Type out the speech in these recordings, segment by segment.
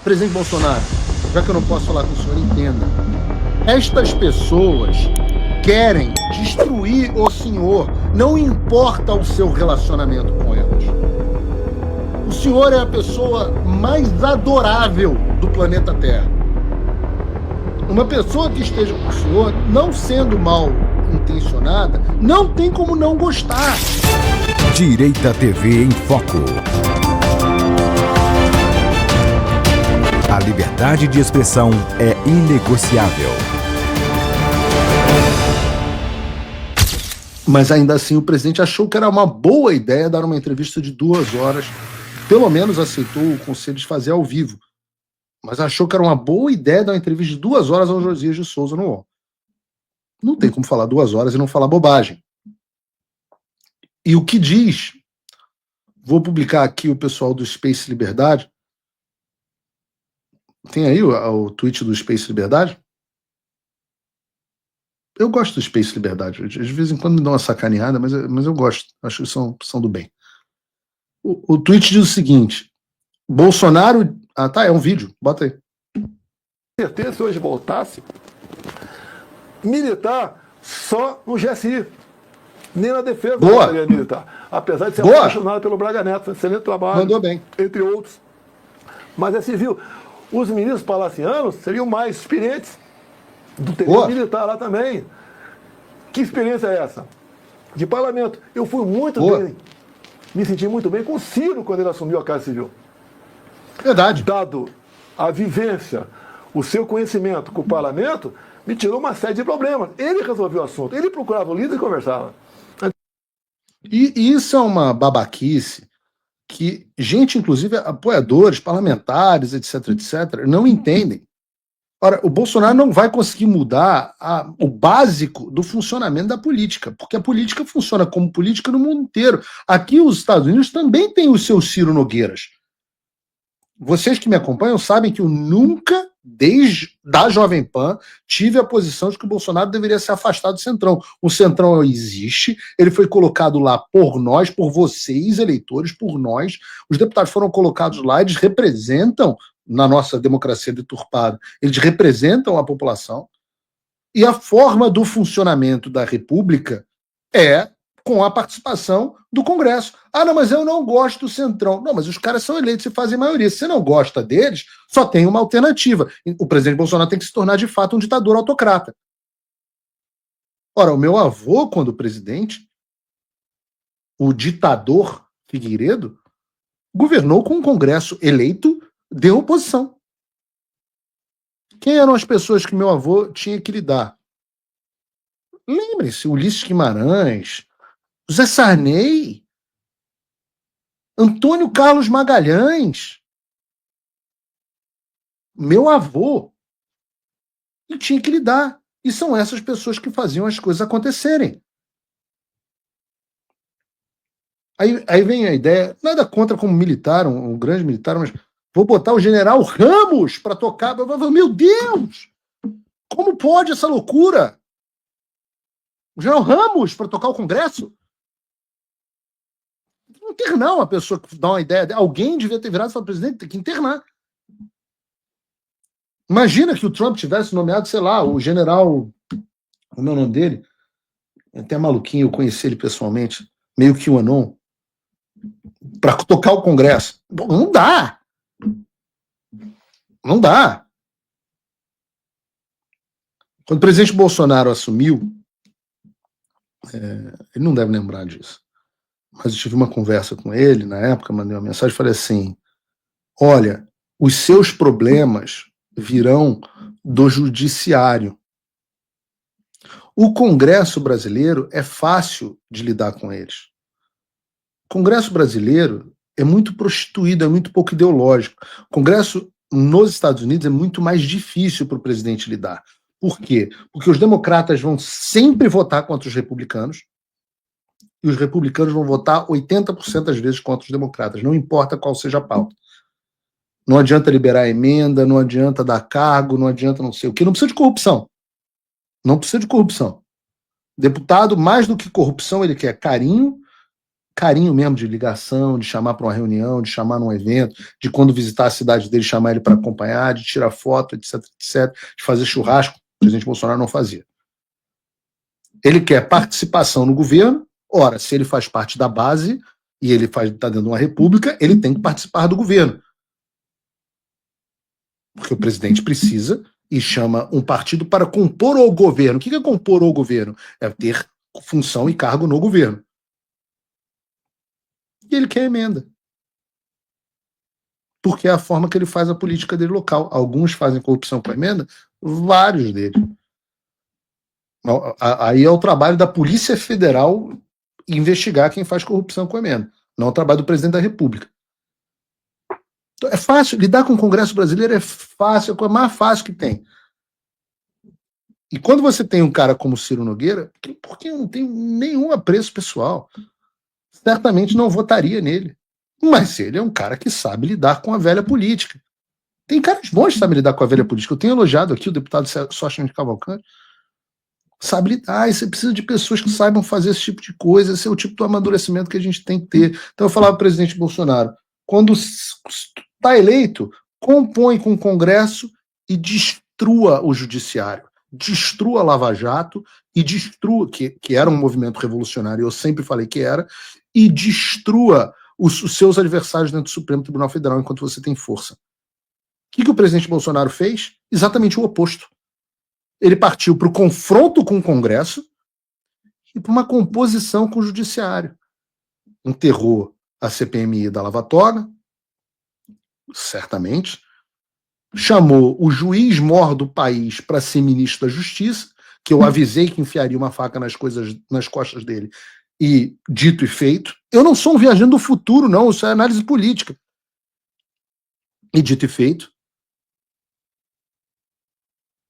Presidente Bolsonaro, já que eu não posso falar com o senhor, entenda. Estas pessoas querem destruir o senhor, não importa o seu relacionamento com elas. O senhor é a pessoa mais adorável do planeta Terra. Uma pessoa que esteja com o senhor, não sendo mal intencionada, não tem como não gostar. Direita TV em Foco. A liberdade de expressão é inegociável. Mas ainda assim o presidente achou que era uma boa ideia dar uma entrevista de 2 horas, pelo menos aceitou o conselho de fazer ao vivo, mas achou que era uma boa ideia dar uma entrevista de 2 horas ao Josias de Souza no UOL. Não tem como falar 2 horas e não falar bobagem. E o que diz, vou publicar aqui o pessoal do Space Liberdade, tem aí o tweet do Space Liberdade? Eu gosto do Space Liberdade. De vez em quando me dão uma sacaneada, mas eu gosto. Acho que são do bem. O tweet diz o seguinte: Bolsonaro... Ah, tá, é um vídeo. Bota aí. Certeza, se hoje voltasse, militar só no GSI. Nem na defesa da Secretaria Militar. Apesar de ser apaixonado pelo Braga Neto. Excelente trabalho. Mandou bem. Entre outros. Mas é civil. Os ministros palacianos seriam mais experientes do terreno militar lá também. Que experiência é essa? De parlamento. Eu fui muito bem, me senti muito bem com o Ciro quando ele assumiu a Casa Civil. Verdade. Dado a vivência, o seu conhecimento com o parlamento, me tirou uma série de problemas. Ele resolveu o assunto, ele procurava o líder e conversava. E isso é uma babaquice que gente, inclusive apoiadores, parlamentares, etc., não entendem. Ora, o Bolsonaro não vai conseguir mudar o básico do funcionamento da política, porque a política funciona como política no mundo inteiro. Aqui os Estados Unidos também têm os seus Ciro Nogueiras. Vocês que me acompanham sabem que eu nunca, desde da Jovem Pan, tive a posição de que o Bolsonaro deveria se afastar do Centrão. O Centrão existe, ele foi colocado lá por nós, por vocês, eleitores, por nós. Os deputados foram colocados lá, eles representam, na nossa democracia deturpada, eles representam a população. E a forma do funcionamento da República é com a participação do Congresso. Ah, não, mas eu não gosto do Centrão. Não, mas os caras são eleitos e fazem maioria. Se você não gosta deles, só tem uma alternativa. O presidente Bolsonaro tem que se tornar, de fato, um ditador autocrata. Ora, o meu avô, quando presidente, o ditador Figueiredo, governou com um Congresso eleito de oposição. Quem eram as pessoas que meu avô tinha que lidar? Lembrem-se, Ulisses Guimarães, José Sarney, Antônio Carlos Magalhães, meu avô, e tinha que lidar. E são essas pessoas que faziam as coisas acontecerem. Aí vem a ideia, nada contra como militar, um grande militar, mas vou botar o general Ramos para tocar. Meu Deus! Como pode essa loucura? O general Ramos para tocar o Congresso? Internar uma pessoa que dá uma ideia. Alguém devia ter virado e falado, presidente, tem que internar. Imagina que o Trump tivesse nomeado, sei lá, o general, o meu nome dele, até maluquinho, eu conheci ele pessoalmente, meio que o Anon, para tocar o Congresso. Não dá. Não dá. Quando o presidente Bolsonaro assumiu, ele não deve lembrar disso, mas eu tive uma conversa com ele, na época, mandei uma mensagem, falei assim, olha, os seus problemas virão do judiciário. O Congresso brasileiro é fácil de lidar com eles. O Congresso brasileiro é muito prostituído, é muito pouco ideológico. O Congresso nos Estados Unidos é muito mais difícil para o presidente lidar. Por quê? Porque os democratas vão sempre votar contra os republicanos e os republicanos vão votar 80% das vezes contra os democratas, não importa qual seja a pauta. Não adianta liberar emenda, não adianta dar cargo, não adianta não sei o quê. Não precisa de corrupção. Não precisa de corrupção. Deputado, mais do que corrupção, ele quer carinho, carinho mesmo de ligação, de chamar para uma reunião, de chamar num evento, de quando visitar a cidade dele, chamar ele para acompanhar, de tirar foto, etc, etc, de fazer churrasco. O presidente Bolsonaro não fazia. Ele quer participação no governo. Ora, se ele faz parte da base e ele está dentro de uma república, ele tem que participar do governo. Porque o presidente precisa e chama um partido para compor o governo. O que é compor o governo? É ter função e cargo no governo. E ele quer emenda. Porque é a forma que ele faz a política dele local. Alguns fazem corrupção com emenda, vários deles. Aí é o trabalho da Polícia Federal investigar quem faz corrupção com emenda. Não é o trabalho do presidente da República. Então, é fácil, lidar com o Congresso brasileiro é fácil, é a coisa mais fácil que tem. E quando você tem um cara como Ciro Nogueira, porque eu não tenho nenhum apreço pessoal, certamente não votaria nele. Mas ele é um cara que sabe lidar com a velha política. Tem caras bons que sabem lidar com a velha política. Eu tenho elogiado aqui o deputado Sócrates de Cavalcante. Sabe lidar, e você precisa de pessoas que saibam fazer esse tipo de coisa. Esse é o tipo de amadurecimento que a gente tem que ter. Então eu falava para o presidente Bolsonaro, quando está eleito, compõe com o Congresso e destrua o judiciário, destrua a Lava Jato e destrua, que era um movimento revolucionário, eu sempre falei que era, e destrua os seus adversários dentro do Supremo Tribunal Federal enquanto você tem força. O que o presidente Bolsonaro fez? Exatamente o oposto. Ele partiu para o confronto com o Congresso e para uma composição com o Judiciário. Enterrou a CPMI da Lava Toga, certamente, chamou o juiz-mor do país para ser ministro da Justiça, que eu avisei que enfiaria uma faca nas costas dele, e dito e feito. Eu não sou um viajante do futuro, não, isso é análise política. E dito e feito.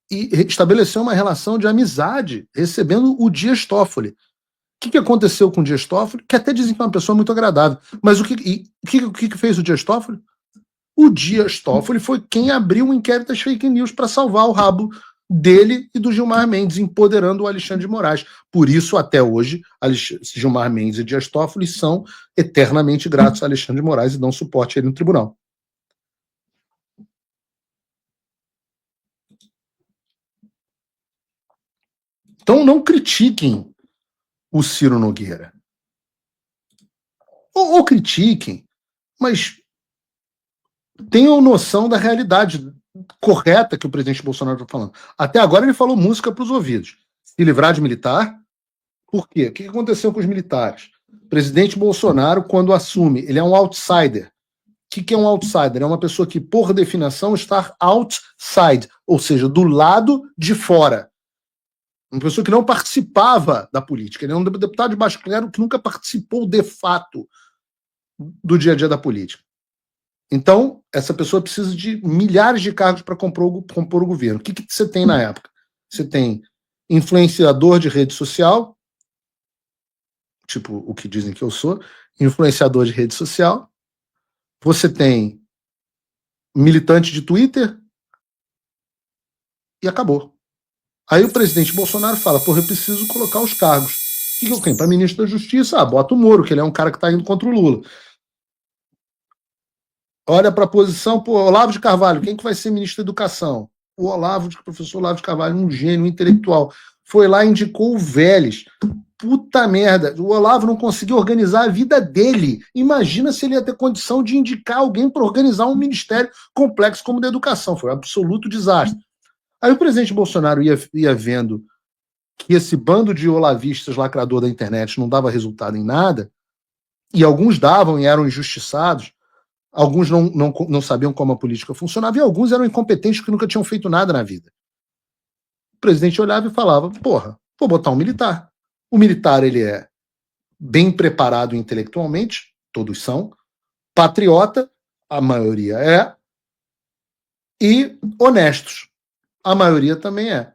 E estabeleceu uma relação de amizade, recebendo o Dias Toffoli. O que aconteceu com o Dias Toffoli? Que até dizem que é uma pessoa muito agradável. Mas o que fez o Dias Toffoli? O Dias Toffoli foi quem abriu o inquérito das fake news para salvar o rabo dele e do Gilmar Mendes, empoderando o Alexandre de Moraes. Por isso, até hoje, Gilmar Mendes e Dias Toffoli são eternamente gratos a Alexandre de Moraes e dão suporte a ele no tribunal. Então não critiquem o Ciro Nogueira. Ou critiquem, mas tenham noção da realidade correta que o presidente Bolsonaro está falando. Até agora ele falou música para os ouvidos. Se livrar de militar. Por quê? O que aconteceu com os militares? O presidente Bolsonaro, quando assume, ele é um outsider. O que é um outsider? É uma pessoa que, por definição, está outside, ou seja, do lado de fora. Uma pessoa que não participava da política. Ele é um deputado de baixo clero que nunca participou de fato do dia a dia da política. Então, essa pessoa precisa de milhares de cargos para compor o governo. O que você tem na época? Você tem influenciador de rede social, tipo o que dizem que eu sou, influenciador de rede social. Você tem militante de Twitter e acabou. Aí o presidente Bolsonaro fala, eu preciso colocar os cargos. O que eu tenho? Para ministro da Justiça, bota o Moro, que ele é um cara que está indo contra o Lula. Olha para a posição, Olavo de Carvalho, quem que vai ser ministro da Educação? O professor Olavo de Carvalho, um gênio, um intelectual. Foi lá e indicou o Vélez. Puta merda, o Olavo não conseguiu organizar a vida dele. Imagina se ele ia ter condição de indicar alguém para organizar um ministério complexo como o da educação. Foi um absoluto desastre. Aí o presidente Bolsonaro ia vendo que esse bando de olavistas lacrador da internet não dava resultado em nada, e alguns davam e eram injustiçados, alguns não sabiam como a política funcionava, e alguns eram incompetentes que nunca tinham feito nada na vida. O presidente olhava e falava, vou botar um militar. O militar, ele é bem preparado intelectualmente, todos são, patriota, a maioria é, e honestos. A maioria também é.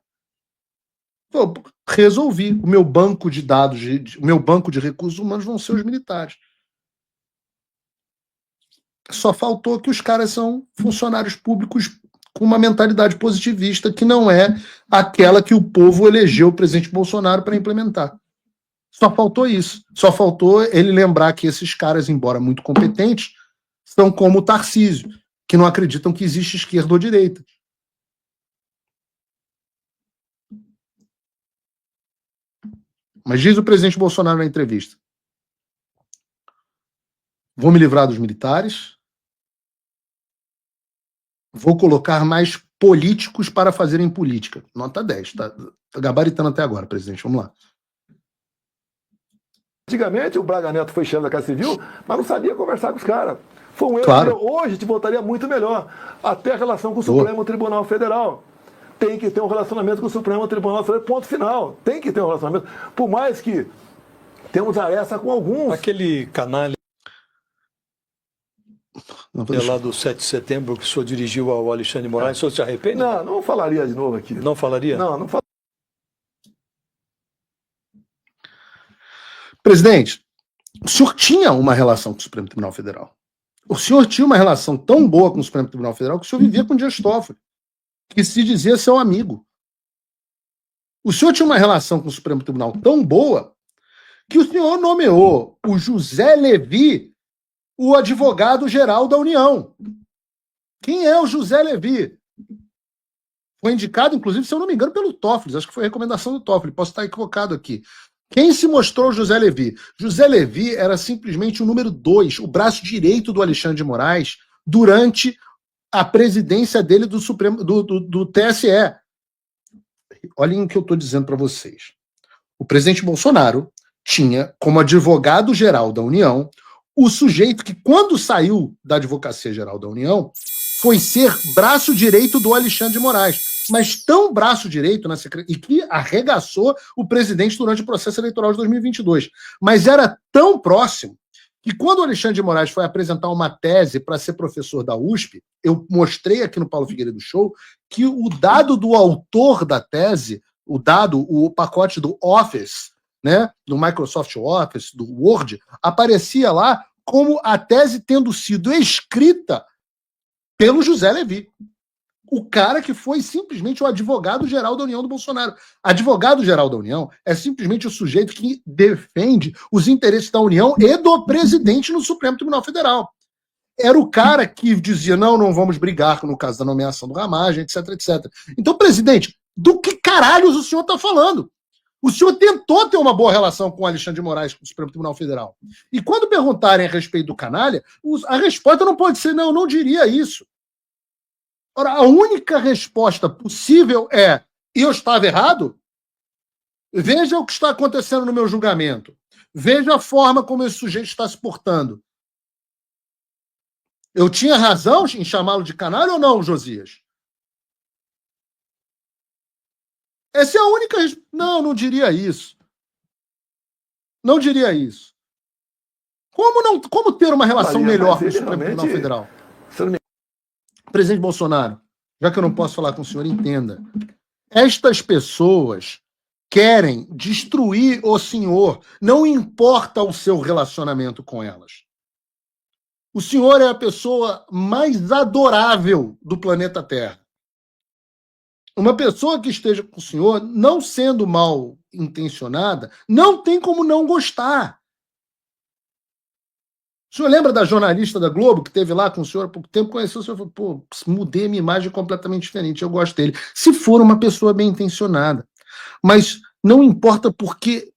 Resolvi. O meu banco de dados, o meu banco de recursos humanos vão ser os militares. Só faltou que os caras são funcionários públicos com uma mentalidade positivista que não é aquela que o povo elegeu o presidente Bolsonaro para implementar. Só faltou isso. Só faltou ele lembrar que esses caras, embora muito competentes, são como o Tarcísio, que não acreditam que existe esquerda ou direita. Mas diz o presidente Bolsonaro na entrevista: vou me livrar dos militares, vou colocar mais políticos para fazerem política. Nota 10, tá gabaritando até agora, presidente. Vamos lá. Antigamente o Braga Neto foi chefe da Casa Civil, mas não sabia conversar com os caras. Foi um erro. Claro. Hoje te votaria muito melhor. Até a relação com o Supremo Tribunal Federal. Tem que ter um relacionamento com o Supremo Tribunal Federal, ponto final. Tem que ter um relacionamento. Por mais que temos aresta com alguns. Aquele canalha lá do 7 de setembro que o senhor dirigiu ao Alexandre de Moraes, o senhor se arrepende? Não falaria de novo aqui. Não falaria? Não falaria. Presidente, o senhor tinha uma relação com o Supremo Tribunal Federal. O senhor tinha uma relação tão boa com o Supremo Tribunal Federal que o senhor vivia com o Dias Toffoli, que se dizia seu amigo. O senhor tinha uma relação com o Supremo Tribunal tão boa que o senhor nomeou o José Levi o advogado-geral da União. Quem é o José Levi? Foi indicado, inclusive, se eu não me engano, pelo Toffoli. Acho que foi a recomendação do Toffoli. Posso estar equivocado aqui. Quem se mostrou o José Levi? José Levi era simplesmente o número 2, o braço direito do Alexandre de Moraes, durante a presidência dele do Supremo, do TSE. Olhem o que eu estou dizendo para vocês. O presidente Bolsonaro tinha como advogado-geral da União o sujeito que, quando saiu da Advocacia Geral da União, foi ser braço direito do Alexandre de Moraes. Mas tão braço direito na e que arregaçou o presidente durante o processo eleitoral de 2022. Mas era tão próximo que, quando o Alexandre de Moraes foi apresentar uma tese para ser professor da USP, eu mostrei aqui no Paulo Figueiredo Show que o dado do autor da tese, o pacote do Office, né, do Microsoft Office, do Word, aparecia lá como a tese tendo sido escrita pelo José Levi, o cara que foi simplesmente o advogado-geral da União do Bolsonaro. Advogado-geral da União é simplesmente o sujeito que defende os interesses da União e do presidente no Supremo Tribunal Federal. Era o cara que dizia, não vamos brigar no caso da nomeação do Ramagem, etc, etc. Então, presidente, do que caralhos o senhor está falando? O senhor tentou ter uma boa relação com o Alexandre de Moraes, com o Supremo Tribunal Federal. E quando perguntarem a respeito do canalha, a resposta não pode ser, não diria isso. Ora, a única resposta possível é, eu estava errado? Veja o que está acontecendo no meu julgamento. Veja a forma como esse sujeito está se portando. Eu tinha razão em chamá-lo de canalha ou não, Josias? Essa é a única... Não diria isso. Não diria isso. Como ter uma relação melhor com o Supremo Tribunal Federal? Presidente Bolsonaro, já que eu não posso falar com o senhor, entenda. Estas pessoas querem destruir o senhor, não importa o seu relacionamento com elas. O senhor é a pessoa mais adorável do planeta Terra. Uma pessoa que esteja com o senhor, não sendo mal intencionada, não tem como não gostar. O senhor lembra da jornalista da Globo que esteve lá com o senhor há pouco tempo, conheceu o senhor e falou, mudei a minha imagem completamente diferente, eu gosto dele. Se for uma pessoa bem intencionada. Mas não importa por que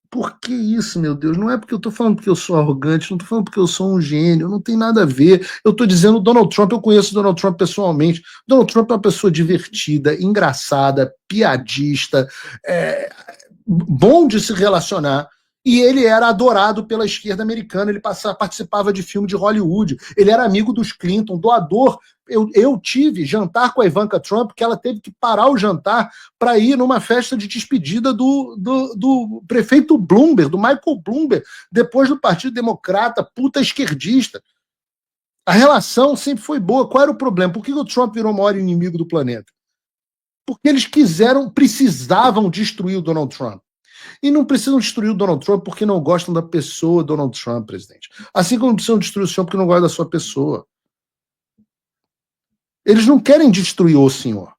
isso, meu Deus? Não é porque eu estou falando porque eu sou arrogante, não estou falando porque eu sou um gênio, não tem nada a ver. Eu estou dizendo Donald Trump, eu conheço Donald Trump pessoalmente. Donald Trump é uma pessoa divertida, engraçada, piadista, bom de se relacionar. E ele era adorado pela esquerda americana, ele participava de filme de Hollywood, ele era amigo dos Clinton, doador. Eu tive jantar com a Ivanka Trump, que ela teve que parar o jantar para ir numa festa de despedida do prefeito Bloomberg, do Michael Bloomberg, depois do Partido Democrata, puta esquerdista. A relação sempre foi boa. Qual era o problema? Por que o Trump virou o maior inimigo do planeta? Porque eles precisavam destruir o Donald Trump. E não precisam destruir o Donald Trump porque não gostam da pessoa Donald Trump, presidente. Assim como precisam destruir o senhor porque não gostam da sua pessoa. Eles não querem destruir o senhor.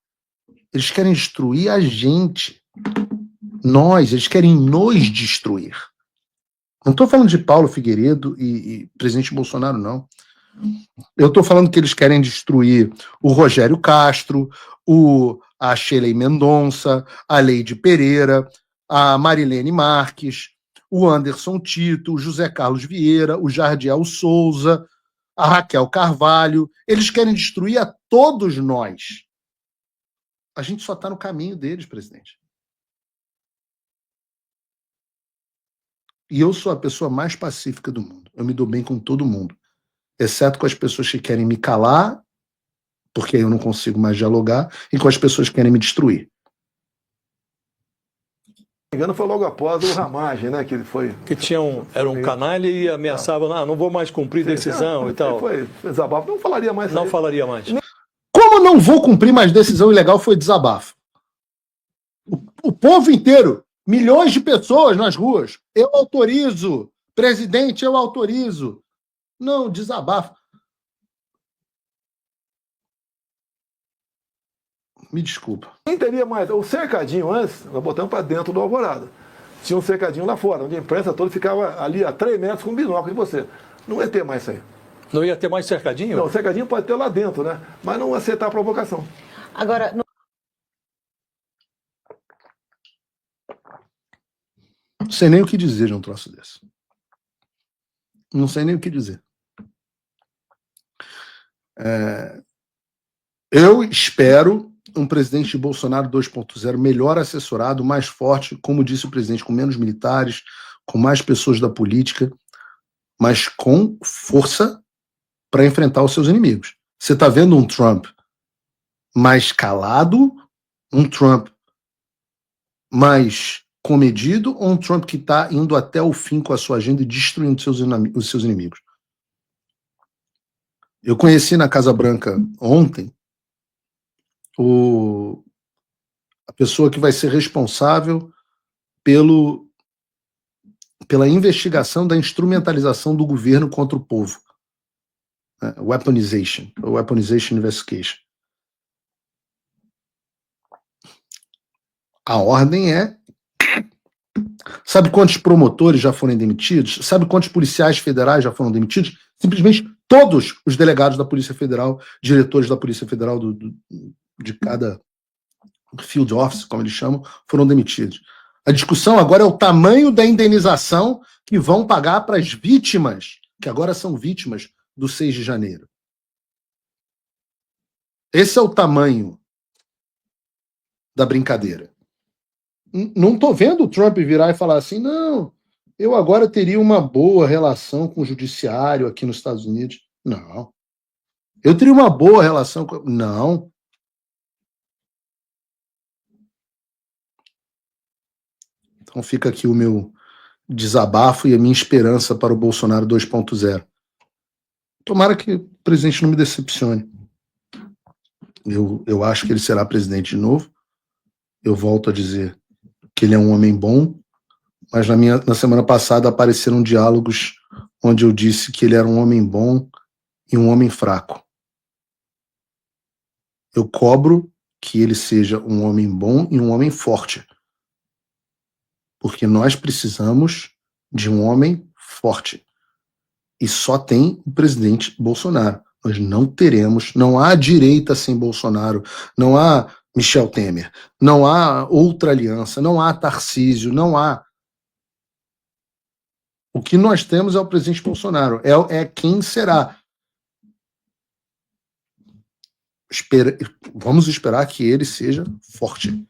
Eles querem destruir a gente. Eles querem nos destruir. Não estou falando de Paulo Figueiredo e presidente Bolsonaro, não. Eu estou falando que eles querem destruir o Rogério Castro, a Sheila Mendonça, a Leide Pereira, a Marilene Marques, o Anderson Tito, o José Carlos Vieira, o Jardiel Souza, a Raquel Carvalho. Eles querem destruir a todos nós. A gente só está no caminho deles, presidente. E eu sou a pessoa mais pacífica do mundo. Eu me dou bem com todo mundo, exceto com as pessoas que querem me calar, porque aí eu não consigo mais dialogar, e com as pessoas que querem me destruir. Se não me engano, foi logo após o Ramagem, né? Que ele foi. Que era um canalha e ameaçava, não vou mais cumprir decisão e tal. Foi desabafo, não falaria mais. Não falaria mais. Como não vou cumprir mais decisão ilegal foi desabafo. O povo inteiro, milhões de pessoas nas ruas, eu autorizo, presidente, eu autorizo. Não, desabafo. Me desculpa. Quem teria mais? O cercadinho antes, nós botamos para dentro do Alvorada. Tinha um cercadinho lá fora, onde a imprensa toda ficava ali a 3 metros com um binóculo de você. Não ia ter mais isso aí. Não ia ter mais cercadinho? Não, o cercadinho pode ter lá dentro, né? Mas não aceitar a provocação. Agora, Não sei nem o que dizer de um troço desse. Não sei nem o que dizer. Eu espero um presidente Bolsonaro 2.0 melhor assessorado, mais forte, como disse o presidente, com menos militares, com mais pessoas da política, mas com força para enfrentar os seus inimigos. Você está vendo um Trump mais calado, um Trump mais comedido, ou um Trump que está indo até o fim com a sua agenda e destruindo os seus inimigos? Eu conheci na Casa Branca ontem a pessoa que vai ser responsável pela investigação da instrumentalização do governo contra o povo. Weaponization Investigation. A ordem é... Sabe quantos promotores já foram demitidos? Sabe quantos policiais federais já foram demitidos? Simplesmente todos os delegados da Polícia Federal, diretores da Polícia Federal de cada field office, como eles chamam, foram demitidos. A discussão agora é o tamanho da indenização que vão pagar para as vítimas, que agora são vítimas do 6 de janeiro. Esse é o tamanho da brincadeira. Não estou vendo o Trump virar e falar assim, não, eu agora teria uma boa relação com o judiciário aqui nos Estados Unidos. Não. Eu teria uma boa relação com... Não. Então fica aqui o meu desabafo e a minha esperança para o Bolsonaro 2.0. Tomara que o presidente não me decepcione. Eu acho que ele será presidente de novo. Eu volto a dizer que ele é um homem bom, mas na semana passada apareceram diálogos onde eu disse que ele era um homem bom e um homem fraco. Eu cobro que ele seja um homem bom e um homem forte. Porque nós precisamos de um homem forte. E só tem o presidente Bolsonaro. Nós não teremos, não há direita sem Bolsonaro, não há Michel Temer, não há outra aliança, não há Tarcísio, não há. O que nós temos é o presidente Bolsonaro, é quem será. Vamos esperar que ele seja forte.